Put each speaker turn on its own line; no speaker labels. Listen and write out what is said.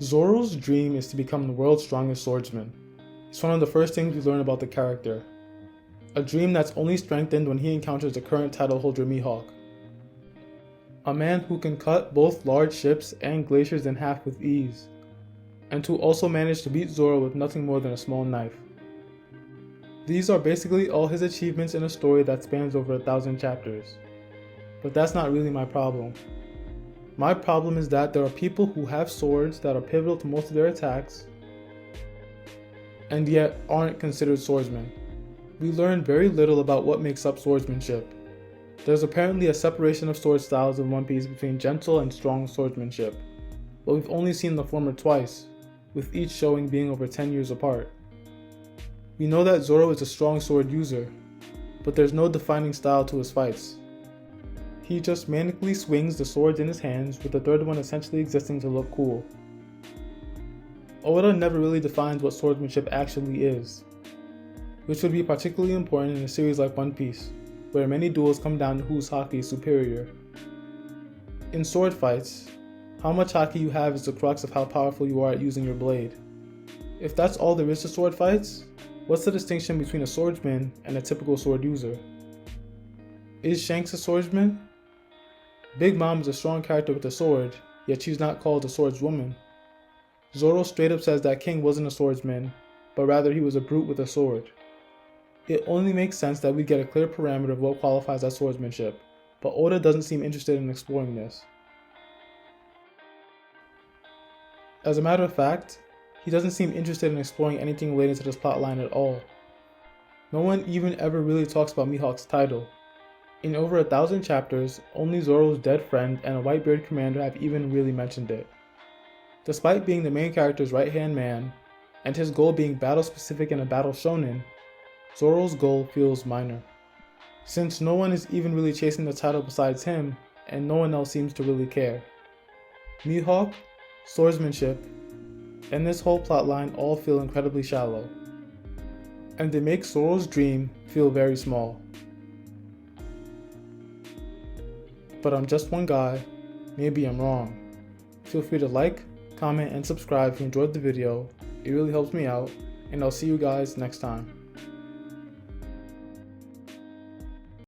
Zoro's dream is to become the world's strongest swordsman. It's one of the first things we learn about the character. A dream that's only strengthened when he encounters the current title holder Mihawk. A man who can cut both large ships and glaciers in half with ease, and who also managed to beat Zoro with nothing more than a small knife. These are basically all his achievements in a story that spans over 1,000 chapters. But that's not really my problem. My problem is that there are people who have swords that are pivotal to most of their attacks, and yet aren't considered swordsmen. We learn very little about what makes up swordsmanship. There's apparently a separation of sword styles in One Piece between gentle and strong swordsmanship, but we've only seen the former twice, with each showing being over 10 years apart. We know that Zoro is a strong sword user, but there's no defining style to his fights. He just manically swings the swords in his hands, with the third one essentially existing to look cool. Oda never really defines what swordsmanship actually is, which would be particularly important in a series like One Piece, where many duels come down to whose haki is superior. In sword fights, how much haki you have is the crux of how powerful you are at using your blade. If that's all there is to sword fights, what's the distinction between a swordsman and a typical sword user? Is Shanks a swordsman? Big Mom is a strong character with a sword, yet she's not called a swordswoman. Zoro straight up says that King wasn't a swordsman, but rather he was a brute with a sword. It only makes sense that we get a clear parameter of what qualifies as swordsmanship, but Oda doesn't seem interested in exploring this. As a matter of fact, he doesn't seem interested in exploring anything related to this plotline at all. No one even ever really talks about Mihawk's title. In over 1,000 chapters, only Zoro's dead friend and a Whitebeard commander have even really mentioned it. Despite being the main character's right-hand man, and his goal being battle-specific in a battle shonen, Zoro's goal feels minor. Since no one is even really chasing the title besides him, and no one else seems to really care. Mihawk, swordsmanship, and this whole plotline all feel incredibly shallow. And they make Zoro's dream feel very small. But I'm just one guy, maybe I'm wrong. Feel free to like, comment, and subscribe if you enjoyed the video, it really helps me out, and I'll see you guys next time.